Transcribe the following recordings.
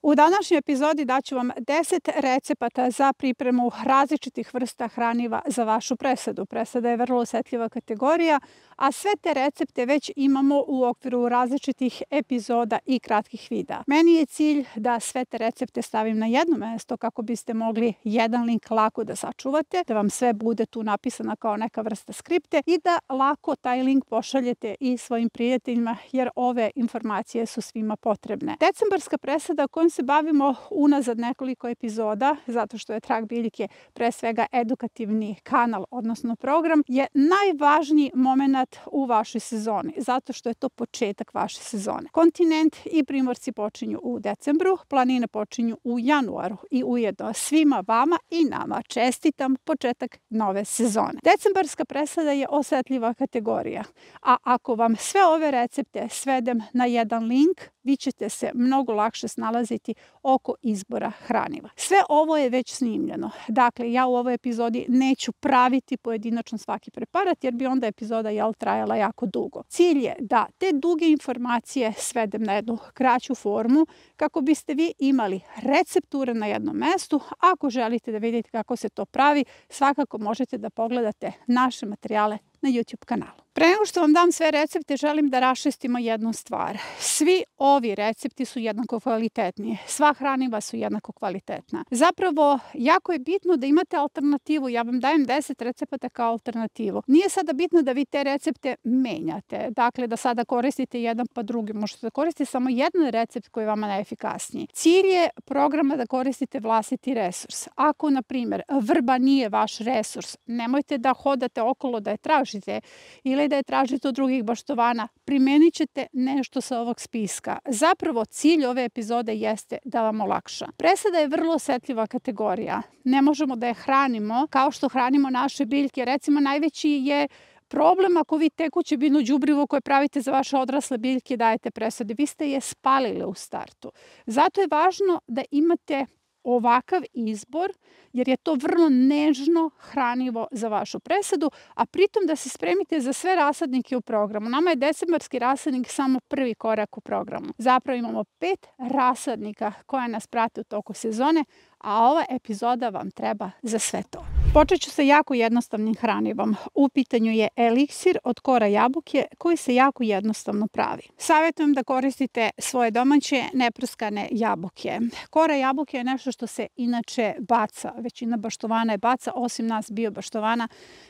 U današnjoj epizodi daću vam 10 recepata za pripremu različitih vrsta hraniva za vašu presadu. Presada je vrlo osetljiva kategorija, a sve te recepte već imamo u okviru različitih epizoda i kratkih videa. Meni je cilj da sve te recepte stavim na jedno mesto kako biste mogli jedan link lako da sačuvate, da vam sve bude tu napisano kao neka vrsta skripte i da lako taj link pošaljete i svojim prijateljima jer ove informacije su svima potrebne. Decembarska presada kojom se bavimo unazad nekoliko epizoda, zato što je Trag biljke pre svega edukativni kanal, odnosno program, je najvažniji moment u vašoj sezoni, zato što je to početak vaše sezone. Kontinent i primorci počinju u decembru, planine počinju u januaru i ujedno svima vama i nama čestitam početak nove sezone. Decembarska presada je osetljiva kategorija, a ako vam sve ove recepte svedem na jedan link, vi ćete se mnogo lakše snalaziti oko izbora hraniva. Sve ovo je već snimljeno. Dakle, ja u ovoj epizodi neću praviti pojedinačno svaki preparat jer bi onda epizoda trajala jako dugo. Cilj je da te duge informacije svedem na jednu kraću formu kako biste vi imali recepture na jednom mestu. Ako želite da vidite kako se to pravi, svakako možete da pogledate naše materijale na YouTube kanalu. Pre nego što vam dam sve recepte, želim da raščistimo jednu stvar. Svi ovi recepti su jednako kvalitetni. Sva hraniva su jednako kvalitetna. Zapravo, jako je bitno da imate alternativu. Ja vam dajem 10 recepata kao alternativu. Nije sada bitno da vi te recepte menjate. Dakle, da sada koristite jedan pa drugi. Možete da koristite samo jedan recept koji je vama najefikasniji. Cilj je programa da koristite vlastiti resurs. Ako, na primjer, vrba nije vaš resurs, nemojte da hodate okolo da je tražite ili da je tražite od drugih baštovana, primenit ćete nešto sa ovog spiska. Zapravo, cilj ove epizode jeste da vam olakša. Presada je vrlo osetljiva kategorija. Ne možemo da je hranimo kao što hranimo naše biljke. Recimo, najveći je problem ako vi tekuće biljno đubrivo koje pravite za vaše odrasle biljke dajete presadi. Vi ste je spalili u startu. Zato je važno da imate ovakav izbor, jer je to vrlo nežno hranivo za vašu presadu, a pritom da se spremite za sve rasadnike u programu. Nama je decembarski rasadnik samo prvi korak u programu. Zapravo imamo 5 rasadnika koja nas prate u toku sezone, a ova epizoda vam treba za sve to. Počet ću sa jako jednostavnim hranivom. U pitanju je eliksir od kora jabuke koji se jako jednostavno pravi. Savjetujem da koristite svoje domaće neprskane jabuke. Kora jabuke je nešto što se inače baca. Većina baštovana je baca, osim nas bio baštovana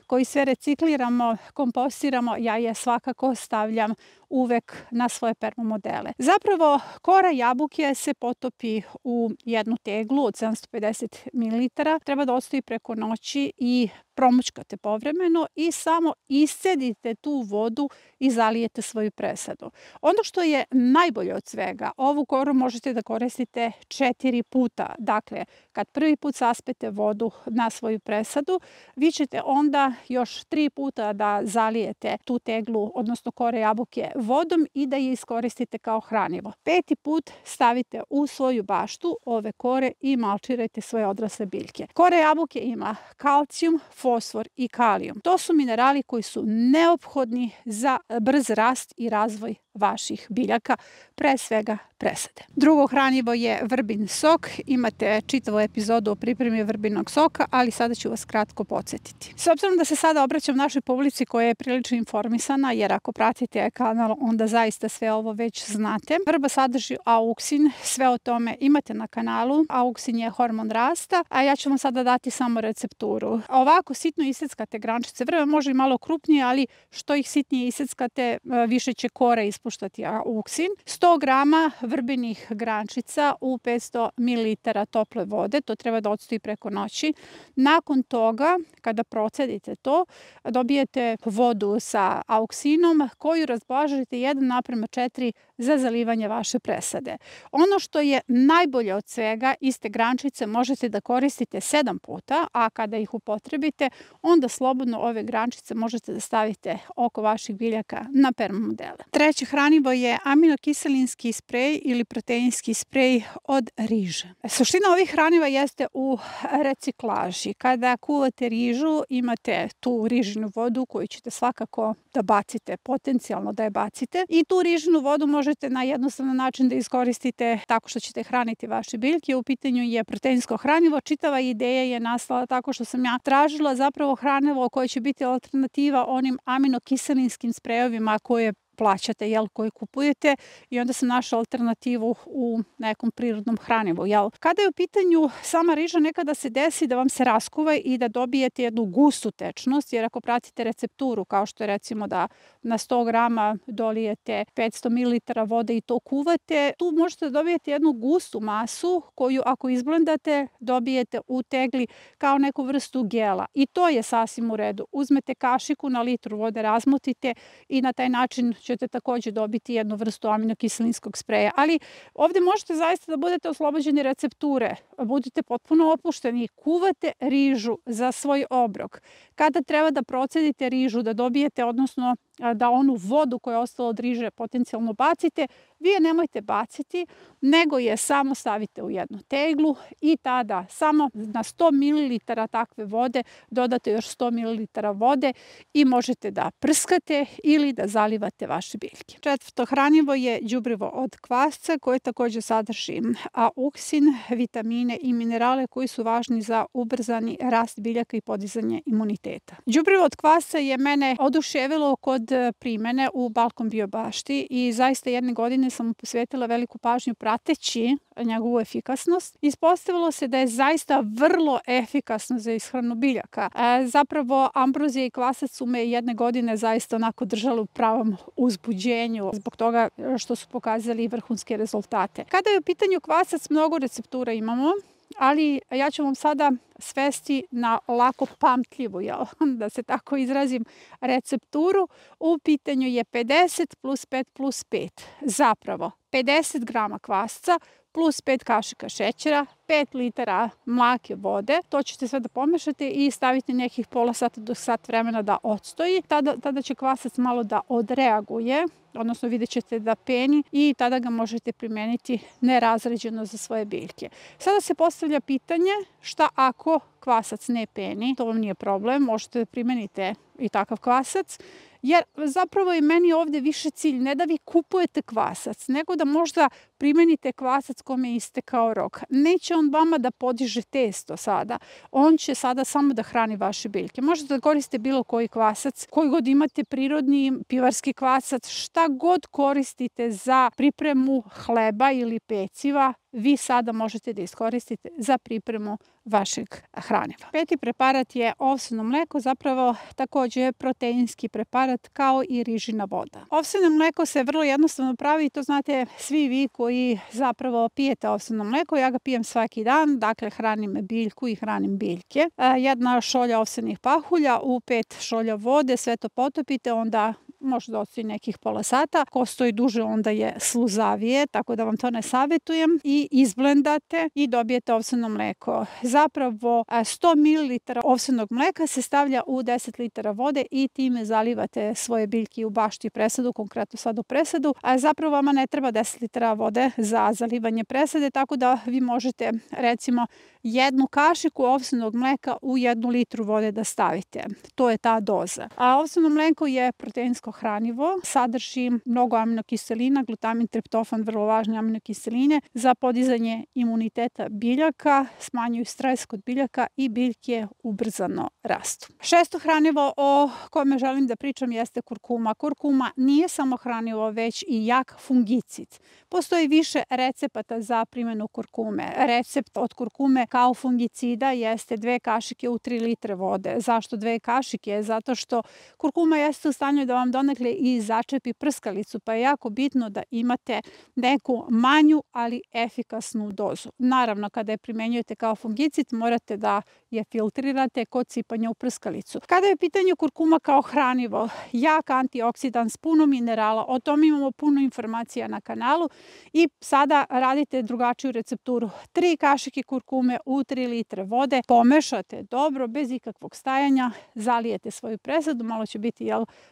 koji sve recikliramo, kompostiramo. Ja je svakako stavljam uvek na svoje permomodele. Zapravo, kora jabuke se potopi u jednu teglu od 750 ml. Treba da ostavi preko noći i promućkate povremeno i samo iscedite tu vodu i zalijete svoju presadu. Ono što je najbolje od svega, ovu koru možete da koristite 4 puta. Dakle, kad prvi put saspete vodu na svoju presadu, vi ćete onda još 3 puta da zalijete tu teglu, odnosno kore jabuke vodom i da je iskoristite kao hranivo. 5. put stavite u svoju baštu ove kore i malčirajte svoje odrasle biljke. Kore jabuke ima kalcijum, fosfor i kalijum. To su minerali koji su neophodni za brz rast i razvoj vaših biljaka, pre svega presade. Drugo hranivo je vrbin sok. Imate čitavu epizodu o pripremi vrbinog soka, ali sada ću vas kratko podsjetiti. S obzirom da se sada obraćam našoj publici koja je prilično informisana, jer ako pratite kanal, onda zaista sve ovo već znate. Vrba sadrži auksin, sve o tome imate na kanalu. Auksin je hormon rasta, a ja ću vam sada dati samo recepturu. Ovako sitno iseckate grančice vrbe, može i malo krupnije, ali što ih sitnije iseckate, više će kore ispuštati auksin. 100 grama vrbinih grančica u 500 ml tople vode, to treba da odstoji preko noći. Nakon toga, kada procedite to, dobijete vodu sa auksinom koju razblažite 1:4 za zalivanje vaše presade. Ono što je najbolje od svega, iste grančice možete da koristite 7 puta, a kada ih upotrebite, onda slobodno ove grančice možete da stavite oko vaših biljaka na permomodele. Treće hranivo je aminokiselinski sprej ili proteinski sprej od riže. Suština ovih hraniva jeste u reciklaži. Kada kuvate rižu, imate tu rižinu vodu koju ćete svakako da bacite, potencijalno da je bacite, i tu rižinu vodu možete možete na jednostavan način da iskoristite tako što ćete hraniti vaše biljke. U pitanju je proteinsko hranivo. Čitava ideja je nastala tako što sam ja tražila zapravo hranivo koje će biti alternativa onim aminokiselinskim sprejovima koje plaćate, koje kupujete, i onda sam našla alternativu u nekom prirodnom hranivu. Kada je u pitanju sama riža, nekada se desi da vam se raskuva i da dobijete jednu gustu tečnost, jer ako pratite recepturu, kao što je recimo da na 100 grama dolijete 500 ml vode i to kuvate, tu možete da dobijete jednu gustu masu koju ako izblendate dobijete u tegli kao neku vrstu gela, i to je sasvim u redu. Uzmete kašiku na litru vode, razmotite i na taj način ćete takođe dobiti jednu vrstu aminokiselinskog spreja. Ali ovde možete zaista da budete oslobođeni recepture, budite potpuno opušteni, kuvate rižu za svoj obrok. Kada treba da procedite rižu, da dobijete, odnosno da onu vodu koja je ostala od riže potencijalno bacite, vi je nemojte baciti, nego je samo stavite u jednu teglu i tada samo na 100 ml takve vode dodate još 100 ml vode i možete da prskate ili da zalivate vaše biljke. Četvrto hranivo je đubrivo od kvasca koje takođe sadrži auksin, vitamine i minerale koji su važni za ubrzani rast biljaka i podizanje imuniteta. Đubrivo od kvasca je mene oduševilo kod primene u Balkon Bio bašti i zaista jedne godine sam mu posvetila veliku pažnju prateći njegovu efikasnost. Ispostavilo se da je zaista vrlo efikasno za ishranu biljaka. Zapravo ambrozija i kvasac su me jedne godine zaista onako držali u pravom uzbuđenju zbog toga što su pokazali vrhunske rezultate. Kada je u pitanju kvasac, mnogo receptura imamo, ali ja ću vam sada svesti na lako pamtljivu, da se tako izrazim, recepturu. U pitanju je 50 plus 5 plus 5. Zapravo 50 grama kvasca plus 5 kašika šećera, 5 litara mlake vode. To ćete sve da pomešate i stavite nekih pola sata do sat vremena da odstoji. Tada će kvasac malo da odreaguje, odnosno vidjet ćete da peni i tada ga možete primeniti nerazređeno za svoje biljke. Sada se postavlja pitanje šta ako kvasac ne peni, to vam nije problem, možete da primenite i takav kvasac, jer zapravo je meni ovde više cilj ne da vi kupujete kvasac, nego da možda primenite kvasac kome je istekao rok. Neće on vama da podiže testo sada, on će sada samo da hrani vaše biljke. Možete da koristite bilo koji kvasac, koji god imate, prirodni, pivarski kvasac, šta god koristite za pripremu hleba ili peciva, vi sada možete da iskoristite za pripremu vašeg hraniva. Peti preparat je ovseno mleko, zapravo takođe proteinski preparat kao i rižina voda. Ovseno mleko se vrlo jednostavno pravi i to znate svi vi koji zapravo pijete ovseno mleko. Ja ga pijem svaki dan, dakle hranim biljku i hranim biljke. Jedna šolja ovsenih pahulja u 5 šolja vode, sve to potopite, onda može da ostaje nekih pola sata. Ko stoji duže, onda je sluzavije, tako da vam to ne savetujem. I izblendate i dobijete ovseno mleko. Zapravo 100 ml ovsenog mleka se stavlja u 10 litara vode i time zalivate svoje biljke u bašti i presadu, konkretno sad u presadu. Zapravo vama ne treba 10 litara vode za zalivanje presade, tako da vi možete recimo jednu kašiku ovsenog mleka u 1 litru vode da stavite. To je ta doza. A ovseno mleko je proteinsko hranivo, sadrži mnogo aminokiselina, glutamin, triptofan, vrlo važne aminokiseline za podizanje imuniteta biljaka, smanjuju stres kod biljaka i biljke ubrzano rastu. Šesto hranivo o kome želim da pričam jeste kurkuma. Kurkuma nije samo hranivo, već i jak fungicid. Postoji više recepata za primjenu kurkume. Recept od kurkume kao fungicida jeste 2 kašike u 3 litre vode. Zašto 2 kašike? Zato što kurkuma jeste u stanju da vam donekle i začepi prskalicu, pa je jako bitno da imate neku manju, ali efikasnu dozu. Naravno, kada je primenjujete kao fungicid, morate da je filtrirate kod sipanja u prskalicu. Kada je pitanje kurkuma kao hranivo, jak antioksidans, puno minerala, o tom imamo puno informacija na kanalu i sada radite drugačiju recepturu. 3 kašike kurkume u 3 litre vode, pomešate dobro, bez ikakvog stajanja, zalijete svoju presadu, malo će biti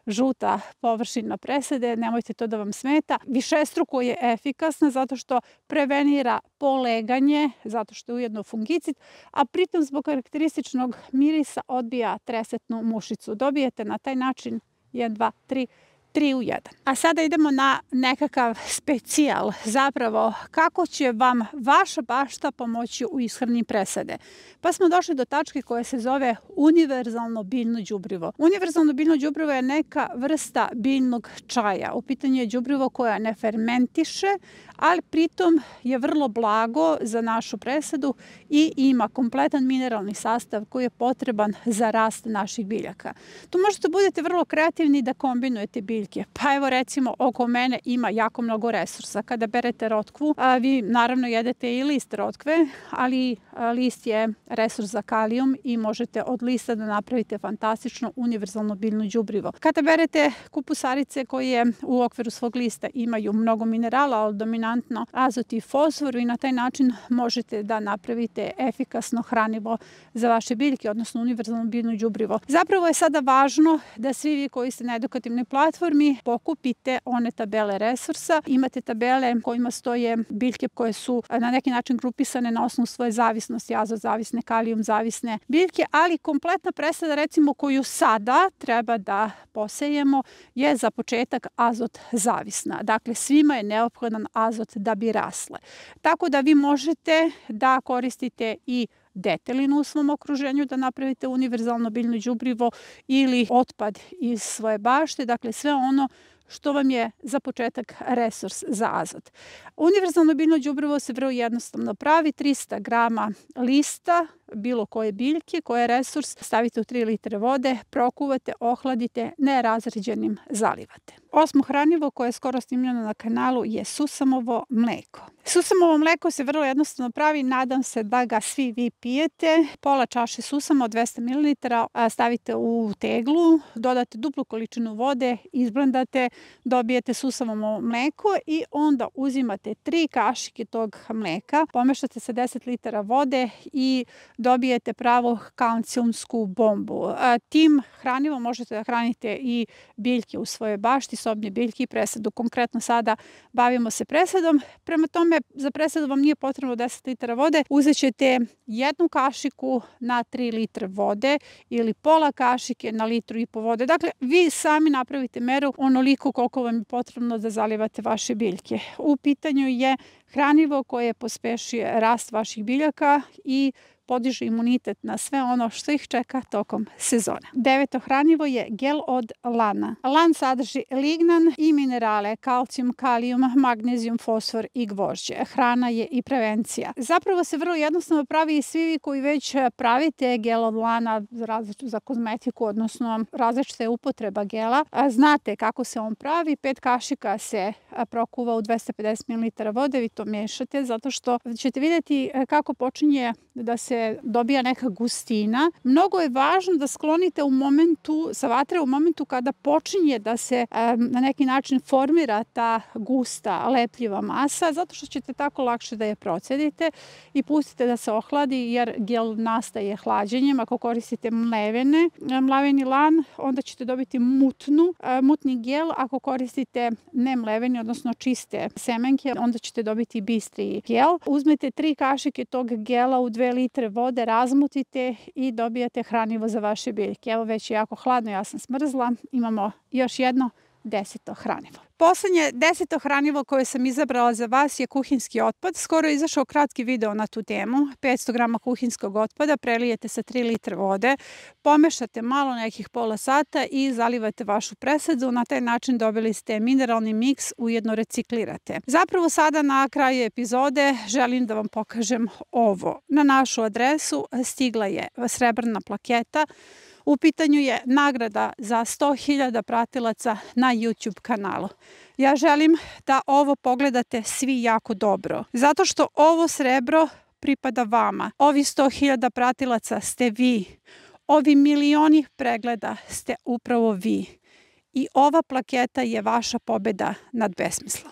žuta površina presede, nemojte to da vam smeta. Višestruko je efikasna zato što prevenira poleganje, zato što je ujedno fungicid, a pritom zbog karakterističnog mirisa odbija tresetnu mušicu. Dobijete na taj način 1, 2, 3 3 u 1. A sada idemo na nekakav specijal, zapravo kako će vam vaša bašta pomoći u ishrani presade. Pa smo došli do tačke koja se zove univerzalno biljno đubrivo. Univerzalno biljno đubrivo je neka vrsta biljnog čaja. U pitanju je đubrivo koja ne fermentiše, ali pritom je vrlo blago za našu presadu i ima kompletan mineralni sastav koji je potreban za rast naših biljaka. Tu možete budete vrlo kreativni da kombinujete biljke. Pa evo recimo oko mene ima jako mnogo resursa. Kada berete rotkvu, vi naravno jedete i list rotkve, ali list je resurs za kalijum i možete od lista da napravite fantastično univerzalno biljno đubrivo. Kada berete kupusarice koje u okviru svog lista imaju mnogo minerala, ali dominantno azot i fosfor, i na taj način možete da napravite efikasno hranivo za vaše biljke, odnosno univerzalno biljno đubrivo. Zapravo je sada važno da svi vi koji ste na edukativnoj platformi pokupite one tabele resursa. Imate tabele kojima stoje biljke koje su na neki način grupisane na osnovu svoje zavisnosti, azot zavisne, kalijum zavisne biljke, ali kompletna presada recimo koju sada treba da posejemo je za početak azot zavisna. Dakle, svima je neophodan azot da bi rasle. Tako da vi možete da koristite i detelinu u svom okruženju, da napravite univerzalno biljno đubrivo ili otpad iz svoje bašte, dakle sve ono što vam je za početak resurs za azot. Univerzalno biljno đubrivo se vrlo jednostavno pravi. 300 grama lista bilo koje biljke, koje je resurs, stavite u 3 litre vode, prokuvate, ohladite, nerazređenim zalivate. 8. hranivo koje je skoro snimljeno na kanalu je susamovo mleko. Susamovo mleko se vrlo jednostavno pravi, nadam se da ga svi vi pijete. Pola čaše susama od 200 ml stavite u teglu, dodate duplu količinu vode, izblendate, dobijete susamovo mleko i onda uzimate 3 kašike tog mleka, pomešate sa 10 litara vode i dobijete pravu kalcijumsku bombu. Tim hranivom možete da hranite i biljke u svojoj bašti, sobne biljke i presadu. Konkretno sada bavimo se presadom. Prema tome, za presadu vam nije potrebno 10 litara vode. Uzet ćete 1 kašiku na 3 litre vode ili pola kašike na 1,5 litru vode. Dakle, vi sami napravite meru onoliko koliko vam je potrebno da zalivate vaše biljke. U pitanju je hranivo koje pospešuje rast vaših biljaka i podiže imunitet na sve ono što ih čeka tokom sezone. 9. hranivo je gel od lana. Lan sadrži lignan i minerale, kalcijum, kalijum, magnezijum, fosfor i gvožđe. Hrana je i prevencija. Zapravo se vrlo jednostavno pravi i svi vi koji već pravite gel od lana za kozmetiku, odnosno različite upotreba gela. Znate kako se on pravi. 5 kašika se prokuva u 250 ml vode. Vi to mešate zato što ćete vidjeti kako počinje da se dobija neka gustina. Mnogo je važno da sklonite sa vatre u momentu kada počinje da se na neki način formira ta gusta, lepljiva masa, zato što ćete tako lakše da je procedite i pustite da se ohladi, jer gel nastaje hlađenjem. Ako koristite mleveni lan, onda ćete dobiti mutni gel. Ako koristite nemleveni, odnosno čiste semenke, onda ćete dobiti bistri gel. Uzmete 3 kašike tog gela u 2 litre vode, razmutite i dobijate hranivo za vaše biljke. Evo, već je jako hladno, ja sam smrzla. Imamo još jedno 10. hranivo. Poslednje 10. hranivo koje sam izabrala za vas je kuhinski otpad. Skoro je izašao kratki video na tu temu. 500 grama kuhinskog otpada prelijete sa 3 litre vode, pomešate malo nekih pola sata i zalivate vašu presadu. Na taj način dobili ste mineralni miks, ujedno reciklirate. Zapravo sada na kraju epizode želim da vam pokažem ovo. Na našu adresu stigla je srebrna plaketa. U pitanju je nagrada za 100.000 pratilaca na YouTube kanalu. Ja želim da ovo pogledate svi jako dobro, zato što ovo srebro pripada vama. Ovi 100.000 pratilaca ste vi. Ovi milioni pregleda ste upravo vi. I ova plaketa je vaša pobeda nad besmislom.